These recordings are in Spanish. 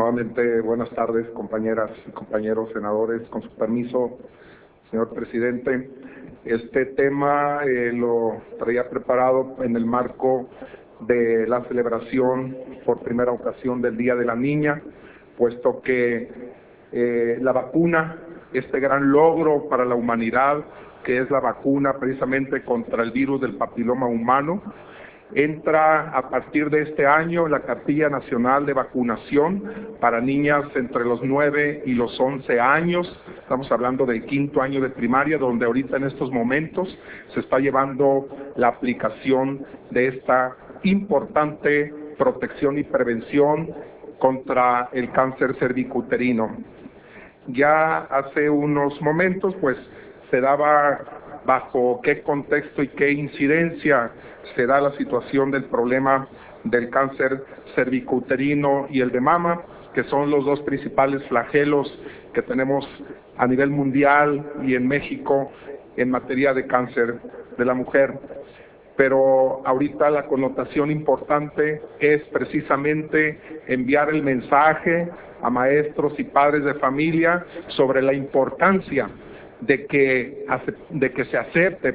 Nuevamente, buenas tardes, compañeras y compañeros senadores. Con su permiso, señor presidente, este tema lo traía preparado en el marco de la celebración por primera ocasión del Día de la Niña, puesto que la vacuna, este gran logro para la humanidad, que es la vacuna precisamente contra el virus del papiloma humano, entra a partir de este año en la Cartilla Nacional de Vacunación para niñas entre los 9 y los 11 años. Estamos hablando del 5º año de primaria, donde ahorita en estos momentos se está llevando la aplicación de esta importante protección y prevención contra el cáncer cervicuterino. Ya hace unos momentos, pues, se daba bajo qué contexto y qué incidencia se da la situación del problema del cáncer cervicuterino y el de mama, que son los dos principales flagelos que tenemos a nivel mundial y en México en materia de cáncer de la mujer. Pero ahorita la connotación importante es precisamente enviar el mensaje a maestros y padres de familia sobre la importancia de que se acepte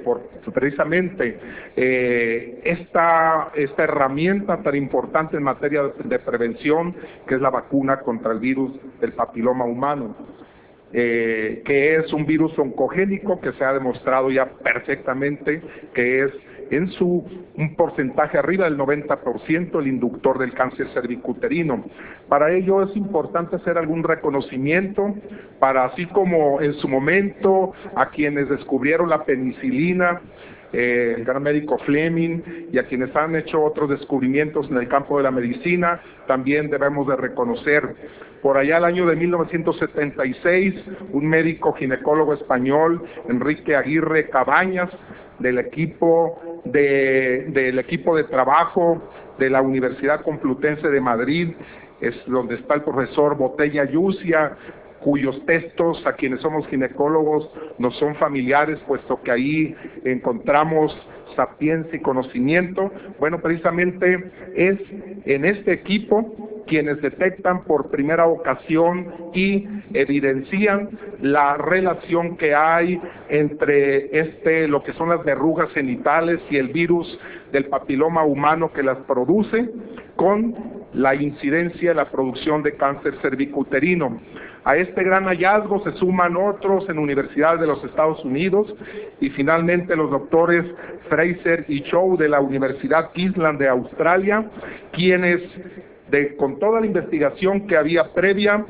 precisamente esta herramienta tan importante en materia de prevención, que es la vacuna contra el virus del papiloma humano, que es un virus oncogénico que se ha demostrado ya perfectamente que es en un porcentaje arriba del 90% el inductor del cáncer cervicuterino. Para ello es importante hacer algún reconocimiento para, así como en su momento a quienes descubrieron la penicilina, el gran médico Fleming, y a quienes han hecho otros descubrimientos en el campo de la medicina, también debemos de reconocer. Por allá el año de 1976, un médico ginecólogo español, Enrique Aguirre Cabañas, del equipo de trabajo de la Universidad Complutense de Madrid, es donde está el profesor Botella Yusia, cuyos textos a quienes somos ginecólogos nos son familiares, puesto que ahí encontramos sapiencia y conocimiento. Bueno, precisamente es en este equipo quienes detectan por primera ocasión y evidencian la relación que hay entre lo que son las verrugas genitales y el virus del papiloma humano que las produce, con la incidencia y la producción de cáncer cervicuterino. A este gran hallazgo se suman otros en universidades de los Estados Unidos y finalmente los doctores Fraser y Chow de la Universidad Queensland de Australia, quienes con toda la investigación que había previa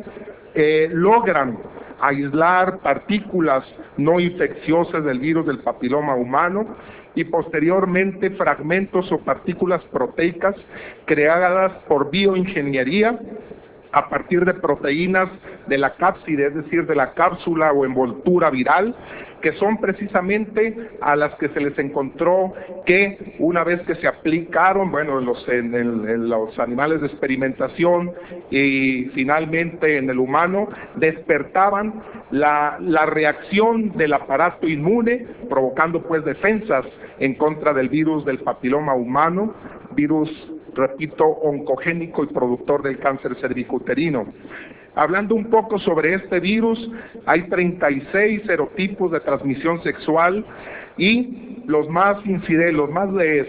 logran aislar partículas no infecciosas del virus del papiloma humano y posteriormente fragmentos o partículas proteicas creadas por bioingeniería a partir de proteínas de la cápside, es decir, de la cápsula o envoltura viral, que son precisamente a las que se les encontró que una vez que se aplicaron, bueno, en los animales de experimentación y finalmente en el humano, despertaban la reacción del aparato inmune, provocando pues defensas en contra del virus del papiloma humano, virus, repito, oncogénico y productor del cáncer cervicuterino. Hablando un poco sobre este virus, hay 36 serotipos de transmisión sexual y los más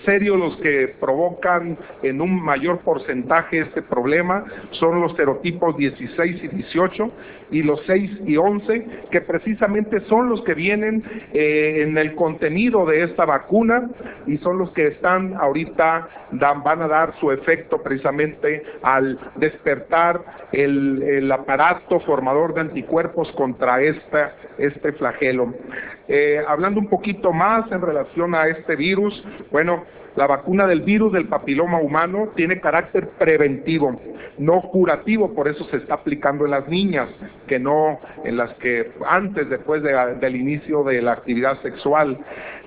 serios, los que provocan en un mayor porcentaje este problema, son los serotipos 16 y 18 y los 6 y 11, que precisamente son los que vienen en el contenido de esta vacuna y son los que están ahorita, van a dar su efecto precisamente al despertar el aparato formador de anticuerpos contra este flagelo. Hablando un poquito más en relación a este virus, bueno, la vacuna del virus del papiloma humano tiene carácter preventivo, no curativo, por eso se está aplicando en las niñas, que no en las que después del inicio de la actividad sexual.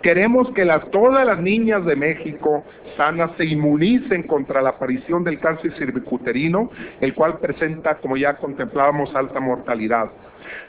Queremos que todas las niñas de México sanas se inmunicen contra la aparición del cáncer cervicuterino, el cual presenta, como ya contemplábamos, alta mortalidad.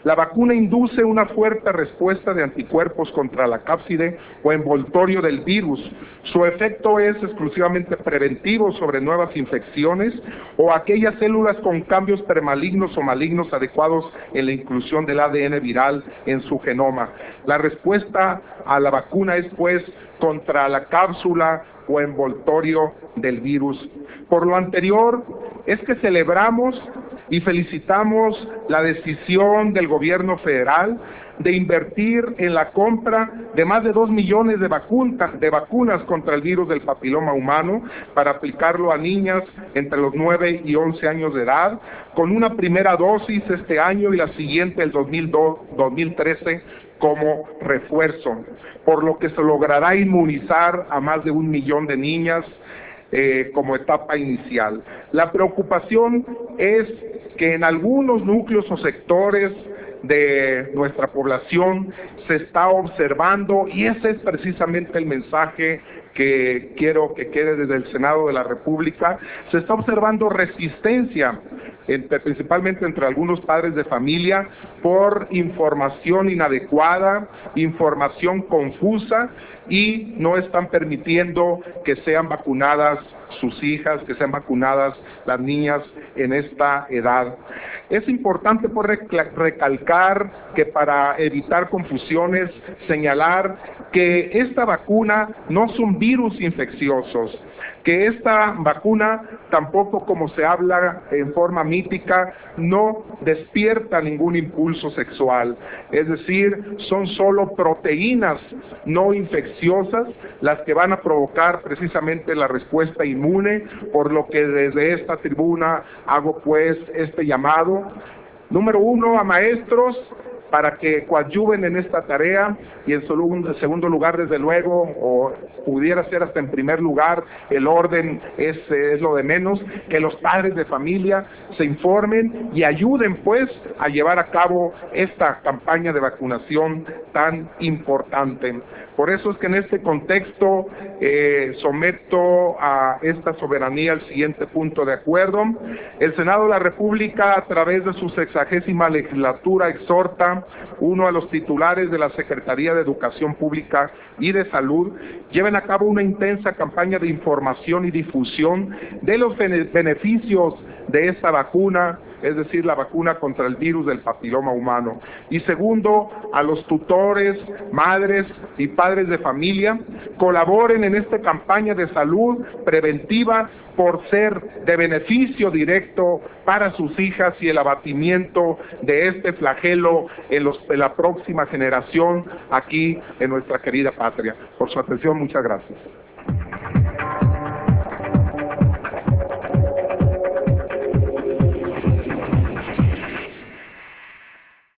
La vacuna induce una fuerte respuesta de anticuerpos contra la cápside o envoltorio del virus. Su efecto es exclusivamente preventivo sobre nuevas infecciones o aquellas células con cambios premalignos o malignos adecuados en la inclusión del ADN viral en su genoma. La respuesta a la vacuna es, pues, contra la cápsula o envoltorio del virus. Por lo anterior, es que celebramos y felicitamos la decisión del gobierno federal de invertir en la compra de más de 2 millones de vacunas contra el virus del papiloma humano para aplicarlo a niñas entre los 9 y 11 años de edad, con una primera dosis este año y la siguiente el 2013 como refuerzo, por lo que se logrará inmunizar a más de 1 millón de niñas como etapa inicial. La preocupación es que en algunos núcleos o sectores de nuestra población se está observando, y ese es precisamente el mensaje que quiero que quede desde el Senado de la República, se está observando resistencia, principalmente entre algunos padres de familia, por información inadecuada, información confusa, y no están permitiendo que sean vacunadas sus hijas, que sean vacunadas las niñas en esta edad. Es importante recalcar que para evitar confusiones, señalar que esta vacuna no son virus infecciosos, que esta vacuna tampoco, como se habla en forma mítica, no despierta ningún impulso sexual, es decir, son solo proteínas no infecciosas las que van a provocar precisamente la respuesta inmune, por lo que desde esta tribuna hago pues este llamado, número uno, a maestros, para que coadyuven en esta tarea, y en segundo lugar, desde luego, o pudiera ser hasta en primer lugar, el orden es lo de menos, que los padres de familia se informen y ayuden pues a llevar a cabo esta campaña de vacunación tan importante. Por eso es que en este contexto someto a esta soberanía el siguiente punto de acuerdo. El Senado de la República, a través de su 60ª legislatura, exhorta, uno, a los titulares de la Secretaría de Educación Pública y de Salud, lleven a cabo una intensa campaña de información y difusión de los beneficios de esta vacuna, es decir, la vacuna contra el virus del papiloma humano. Y segundo, a los tutores, madres y padres de familia, colaboren en esta campaña de salud preventiva por ser de beneficio directo para sus hijas y el abatimiento de este flagelo en la próxima generación aquí en nuestra querida patria. Por su atención, muchas gracias.